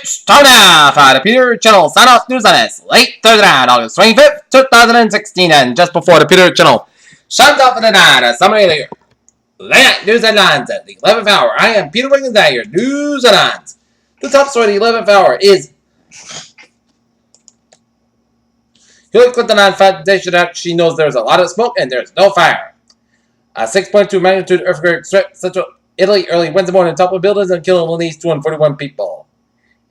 It's time now for the Peter Channel sign-off news on this late Thursday night, August 25th, 2016, and just before the Peter Channel shut off for the night, a summary of the late news headlines at the 11th hour. I am Peter Wiggins at your news headlines. The top story of the 11th hour is Hillary Clinton on Foundation Act. She knows there's a lot of smoke and there's no fire. A 6.2 magnitude earthquake struck central Italy early Wednesday morning, toppled buildings and killing at least 241 people.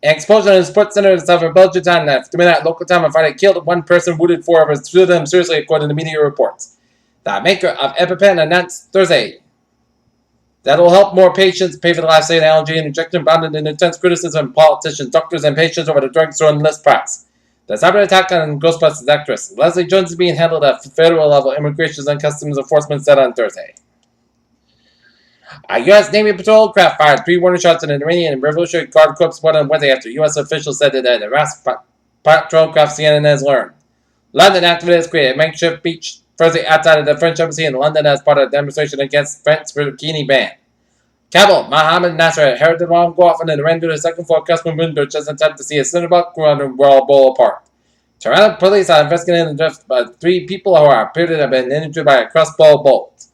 An explosion in a sports center in southern Belgium at midnight local time on Friday killed one person, wounded four others, two of them seriously, according to media reports. The maker of EpiPen announced Thursday that it will help more patients pay for the life-saving allergy and injection, bounded in intense criticism of politicians, doctors, and patients over the drug's throwing less price. The cyber attack on Ghostbusters actress Leslie Jones is being handled at federal level, Immigration and Customs Enforcement said on Thursday. A U.S. Navy patrol craft fired 3 warning shots in an Iranian Revolutionary Guard Corps one on Wednesday after U.S. officials said that the Iraq patrol craft CNN has learned. London activists created a makeshift beach Thursday outside of the French embassy in London as part of a demonstration against French bikini ban. Kabul, Mohammed Nasser heard the wrong go off on the run to the second floor customer window just in time to see a synagogue run and world bowl apart. Toronto police are investigating the death of 3 people who are appeared to have been injured by a crossbow bolt.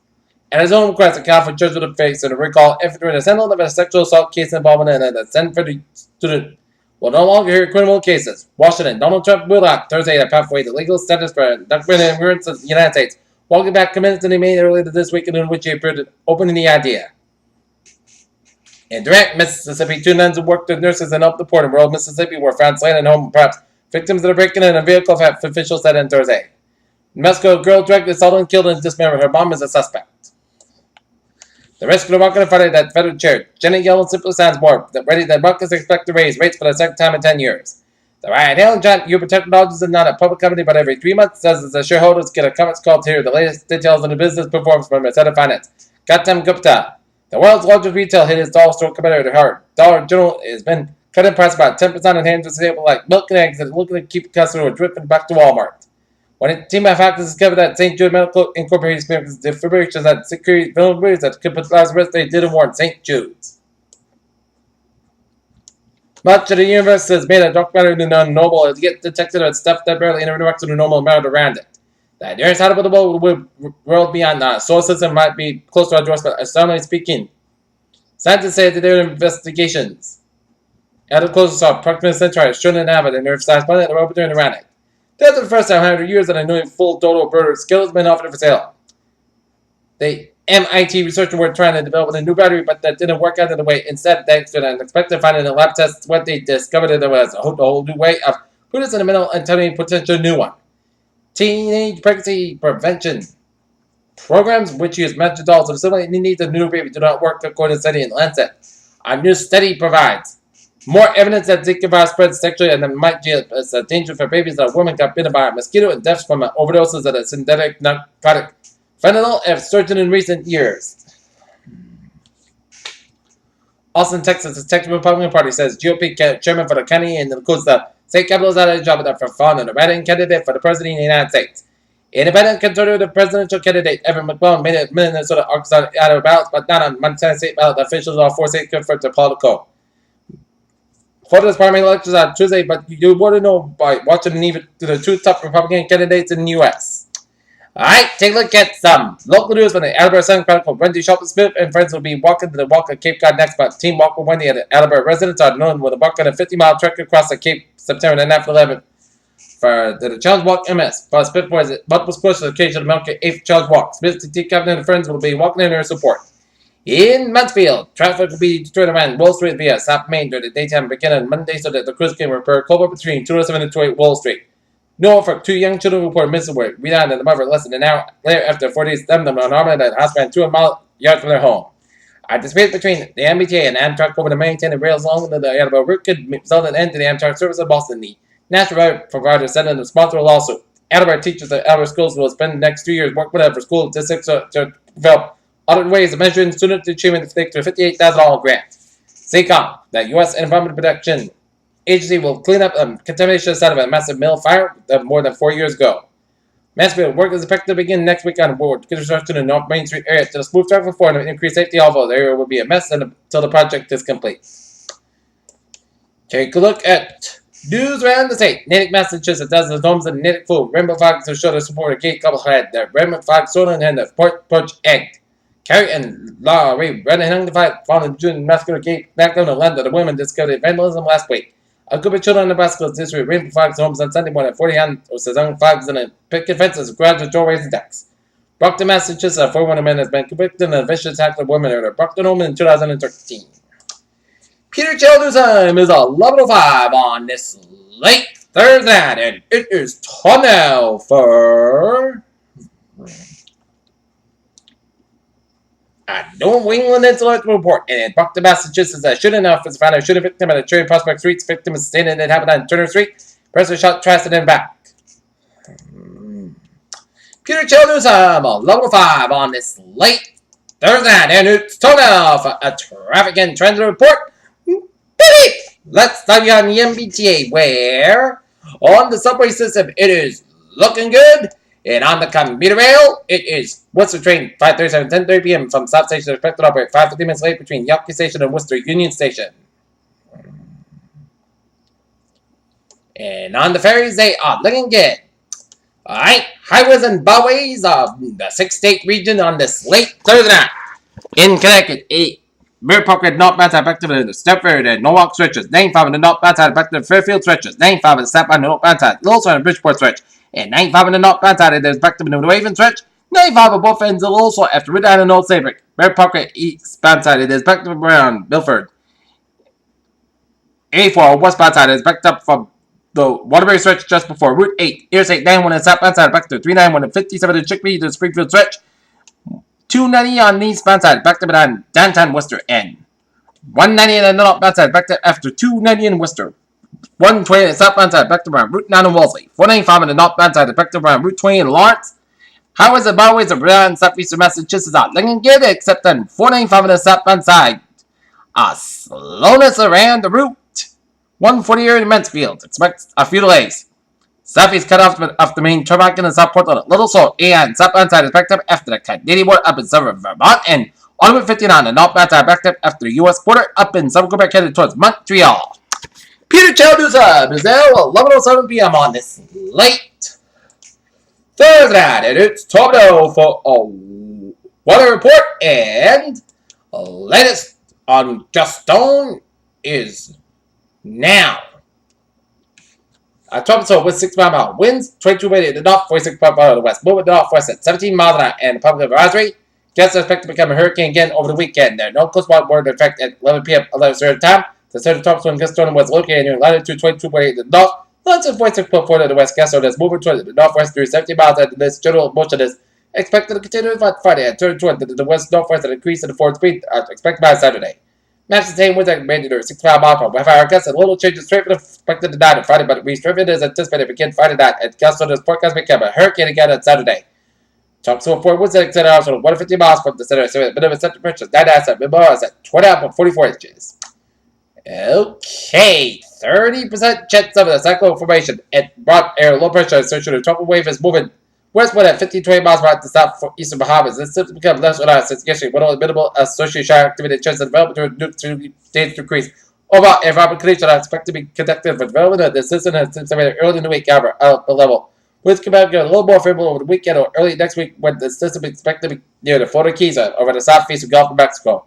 At his own request, a Catholic Church of the Faith and a recall infantry in a settlement of a sexual assault case involvement in a Stanford student will no longer hear criminal cases. Washington, Donald Trump will out Thursday to pathway the legal status for undocumented immigrants in the United States, walking back comments that he made earlier this week in which he appeared to open the idea. In Durant, Mississippi, 2 nuns who worked as nurses in Up the Port in rural Mississippi were found slain at home, perhaps victims of the break-in in a vehicle, officials said on Thursday. New Mexico, girl dragged, assaulted, and killed and dismembered. Her mom is a suspect. The risk of the market on Friday that federal chair, Jenny Yellen, simply sounds more ready that markets expect to raise rates for the second time in 10 years. The Ryan Hill and John Hubert Technologies is not a public company, but every 3 months says that the shareholders get a conference call to hear the latest details on the business performance from its head of finance, Gautam Gupta. The world's largest retail hit its dollar store competitor, Dollar General, has been cutting price about 10% on hands with staples like milk and eggs and looking to keep customers drifting back to Walmart. When a team of factors discovered that St. Jude Medical Incorporated experienced defibrillations that security vulnerabilities that could put lives at risk, they didn't warn St. Jude's. Much of the universe has made a documentary normal as yet detected with stuff that barely interacts with the normal amount around it. The nearest habitable world beyond solar system might be close to our doorstep, astronomically speaking. Scientists say that their investigations at the closest of approximately century shouldn't inhabit an Earth-sized planet that orbiting around it. That's the first time in 100 years that a new full total bird skill has been offered for sale. The MIT researchers were trying to develop a new battery, but that didn't work out in the way. Instead, thanks to an unexpected finding in lab tests, what they discovered that there was a whole new way of putting us in the middle and telling a potential new one. Teenage pregnancy prevention programs, which use magic dolls to simulate the needs of new baby, do not work according to study in Lancet. A new study provides more evidence that Zika virus spreads sexually and that might be a danger for babies that a woman got bitten by a mosquito and deaths from overdoses of a synthetic narcotic fentanyl have surged in recent years. Austin, Texas, the Texas Republican Party says GOP chairman for the county and includes the state capital is out of the job for fun and a writing candidate for the president of the United States. Independent conservative presidential candidate Evan McClellan made it Minnesota, Arkansas out of ballots, but not on Montana state ballot. Officials of all 4 states confirmed to Politico. For this primary elections on Tuesday, but you want to know by watching even the 2 top Republican candidates in the U.S. Alright, take a look at some local news from the Attleboro Sun Chronicle. Wendy Shelton Smith and friends will be walking to the Walk of Cape Cod next month. Team Walk with Wendy at the Attleboro residents are known with a walk on a 50-mile trek across the Cape September 9th and 11th for the Challenge Walk MS. For Smith was multiple sports on the occasion of the 8th Challenge Walk. Smith, the team captain, and friends will be walking in their support. In Mansfield, traffic will be destroyed around Wall Street via South Main during the daytime beginning Monday so that the crews can repair culvert between 207 and 208 Wall Street. Norfolk, 2 young children reported missing were rebounded and the mother less than an hour later after 4 days stemmed them on armor at a house ran 2 yards from their home. A dispute between the MBTA and Amtrak over the maintaining rails along the Attleboro route could result in an end to the Amtrak service in Boston. The national road provider sent in to sponsor a lawsuit. Attleboro teachers at Attleboro schools will spend the next 2 years working with them for school statistics to develop other ways of measuring student achievement to a $58,000 grant. SECOM, the U.S. Environmental Protection Agency, will clean up contamination site of a massive mill fire more than 4 years ago. Mansfield work is expected to begin next week on board construction in North Main Street area to the smooth traffic forward and increase safety, although the area will be a mess until the project is complete. Take a look at news around the state. Natick, Massachusetts, dozens of homes in Natick full. Rainbow flags to show the support of gay couple head. The rainbow flag stolen and the porch egg. Carrie and Laurie running hung the fight, following June masculine gate back on the land of the women discovered vandalism last week. A group of children in Nebraska district rainbow flags homes on Sunday morning at 40 hand hung flags and picket fences, garages, doorways, and decks. Brockton, Massachusetts, a 41 man has been convicted of a vicious attack of a woman at a Brockton home in 2013. Peter Childers time is 11:05 on this late Thursday night, and it is time now for a New England Intellectual Report. And in Brockton, Massachusetts, a shooting officer found a shooting victim at a Cherry Prospect Street. Victim is standing that happened on Turner Street. Person shot Traston in back. Peter Childers time 11:05 on this late Thursday night, and it's time now for a traffic and transit report. Let's start on the MBTA, where on the subway system it is looking good, and on the commuter rail it is Worcester train 5:37 10:30 p.m. from South Station expected to operate 5:50 minutes late between Yawkey Station and Worcester Union Station. And on the ferries they are looking good. Alright, highways and byways of the 6-state region on this late Thursday night. In Connecticut, Mirror Park at North Mountain effective in the Stepford and Norwalk stretches. 95 in the North Mountain effective in Fairfield stretches. 95 in the Sapphire and North Mountain, Lawson and Bridgeport stretch. And 95 in the North Mountain it is effective in the New Haven stretch. 95 at both ends of also after Rid Island and Old Saybrook. Mirror Park at East Mountain it is effective around Milford. 84 westbound side is backed up from the Waterbury stretch just before Route 8. Interstate 91 and southbound side back to 391 and 57 in Chickpea to Springfield stretch. 290 on the eastbound side backed up on downtown Worcester end. 190 on the northbound side backed up after 290 in Worcester. 120 on the southbound side backed up around Route 9 in Wellesley. 495 on the northbound side backed up around Route 20 in Lawrence. Highways and byways around southeastern Massachusetts are looking good except on 495 on the southbound side. A slowness around the route. 140 here in Mansfield. Expect a few delays. Southeast cut off the main turnpike in the South Portland. Little Slow and southbound side is backed up after the Canadian border up in southern Vermont. And on Route 59, the northbound side backed up after the U.S. border up in southern Quebec headed towards Montreal. Peter Childers Hub is now 11:07 p.m. on this late Thursday night. And it's time now for a weather report. And the latest on Just Stone is now. Tropical with 6 miles an hour. Winds 22 miles to the north, 46 miles an hour to the west. Moving northwest at 17 miles an hour. And the public advisory gets expected to become a hurricane again over the weekend. There are no coastwide water effect at 11 p.m. 11 time. The center tropical gust storm was located near latitude 22.8 to the north, latitude 46.4 to the west. Gust storm is moving toward the northwest through 17 miles at this general motion is expected to continue on Friday and turn toward the west northwest and increase in the forward speed expected by Saturday. Max the same winds expected to 65 miles per hour. Gusts and little changes straight expected to die on Friday, but we straight is anticipated to begin Friday night. And gust on this forecast become a hurricane again on Saturday. Tropical forward winds at center also 150 miles from the center. So the minimum center pressure is 9 hours at mid at 20.44 inches. Okay, 30% chance of the cyclone formation at broad air low pressure associated with tropical wave is moving westward at 15-20 miles per hour to south eastern Bahamas. This symptoms become less or less since yesterday, when only minimal associated shower activity chance of development to days decrease. Overall, environmental conditions are expected to be conductive for development of the system has anticipated early in the week, however, at the level. Winds come out get a little more favorable over the weekend or early next week when the system is expected to be near the Florida Keys over the southeast of Gulf of Mexico.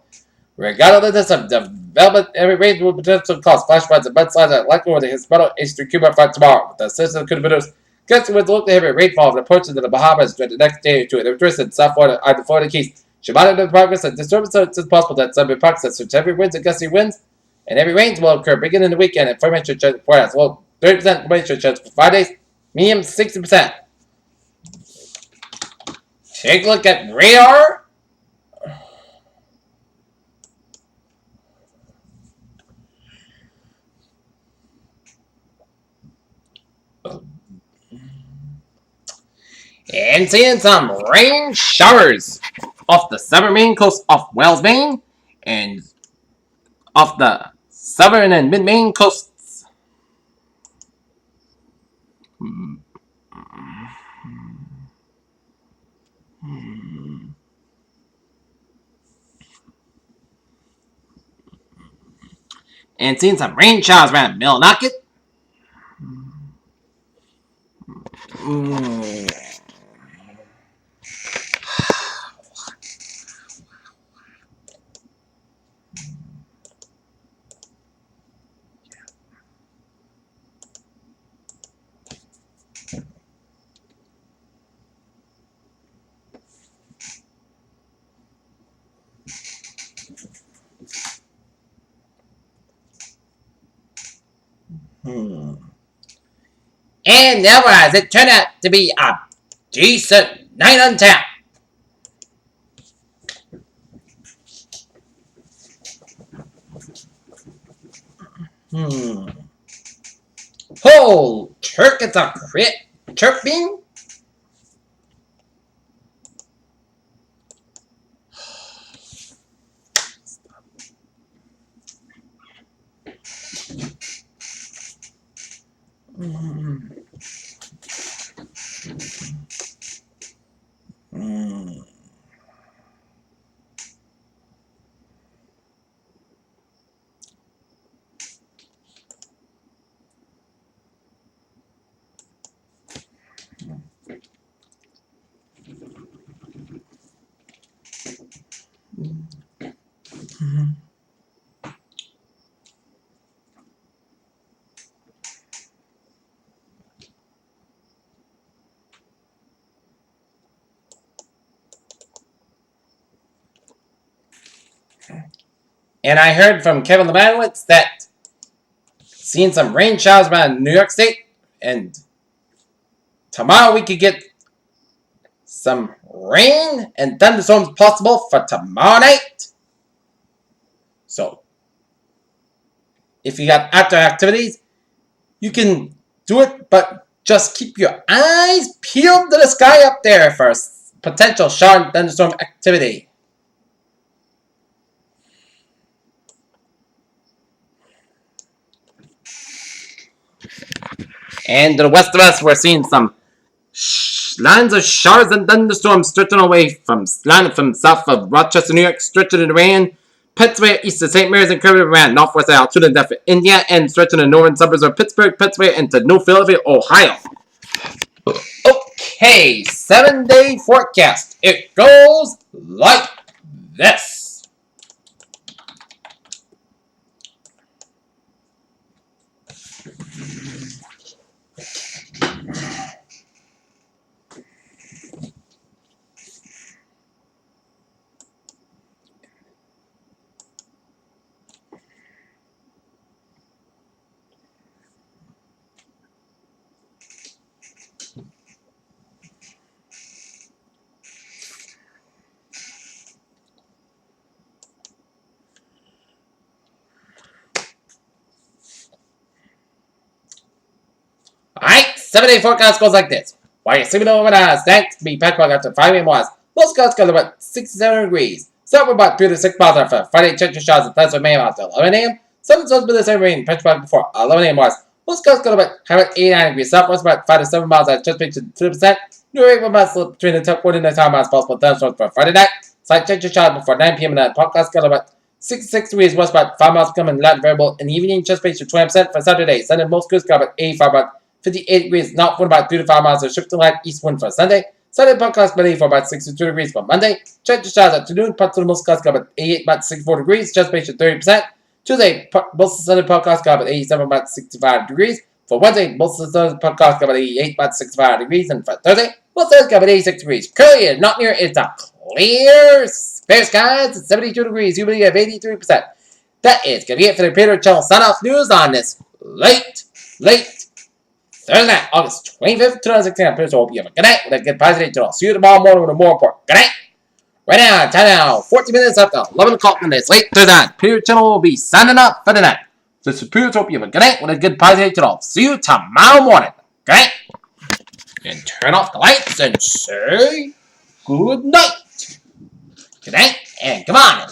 Regardless of development, every range will potentially cause flash floods and mudslides that likely over the Hispano H3 Cuba front tomorrow. The system could produce gusty winds look to heavy rainfall that approaches to the Bahamas during the next day or two. The interest in South Florida on the Florida Keys should monitor the progress and disturbances as possible that some impacts such heavy winds and gusty winds and heavy rains will occur beginning in the weekend and formation chance for as well 30% formation chance for Fridays, medium 60%. Take a look at radar. And seeing some rain showers off the southern Maine coast of Wales, Maine, and off the southern and mid-Maine coasts. And seeing some rain showers around Millinocket. And otherwise, it turned out to be a decent night on tap. Oh, Turk, it's a crit chirping. And I heard from Kevin Lemanowitz that seeing some rain showers around New York State, and tomorrow we could get some rain and thunderstorms possible for tomorrow night. So, if you got outdoor activities, you can do it, but just keep your eyes peeled to the sky up there for potential shower and thunderstorm activity. And to the west of us, we're seeing some lines of showers and thunderstorms stretching away from south of Rochester, New York, stretching to the rain, Pittsburgh, east of St. Mary's and Kirby around northwest altitude and depth of India, and stretching the northern suburbs of Pittsburgh, into New Philadelphia, Ohio. Okay, 7-day forecast. It goes like this. Alright, 7-day forecast goes like this. While you're sleeping overnight, thanks to be Petrol after 5 a.m. was. Most gusts go to about 67 degrees. Start with about 3 to 6 miles after Friday, check your showers and thunderstorms with May after 11 a.m. Some suns with the same rain, Petrol before 11 a.m. was. Most gusts go to about 89 degrees. Southwest about 5 to 7 miles at just to 2%. New rate will slip between the top 40 and the time miles possible thunderstorms for Friday night. Slight check your showers before 9 p.m. and the podcast go to about 66 degrees west, about 5 miles becoming light variable in the evening, just to 20% for Saturday. Sunday, most gusts go about 85, about 58 degrees, north wind about 3 to 5 miles, or shifting light east wind for Sunday. Sunday podcast ready for about 62 degrees for Monday. Check your showers afternoon, parts of the most gusts got about 88, about 64 degrees, just based 30%. Tuesday, most of the Sunday podcast got about 87, about 65 degrees. For Wednesday, most of the Sunday podcast got about 88, about 65 degrees. And for Thursday, most of the got about 86 degrees. Currently, not near, it's a clear skies, it's 72 degrees, humidity of 83%. That is going to be it for the Peter Channel sign-off news on this late Thursday night, August 25th, 2016. I'm Peter, so hope you have a good night with a good positive day. I'll see you tomorrow morning with a more report. Good night. Right now, time now, 14 minutes after 11 o'clock on this late Thursday night. Peter Channel will be signing up for the night. This is Peter, so hope you have a good night with a good positive day. I'll see you tomorrow morning. Good night. And turn off the lights and say good night. Good night, and come on.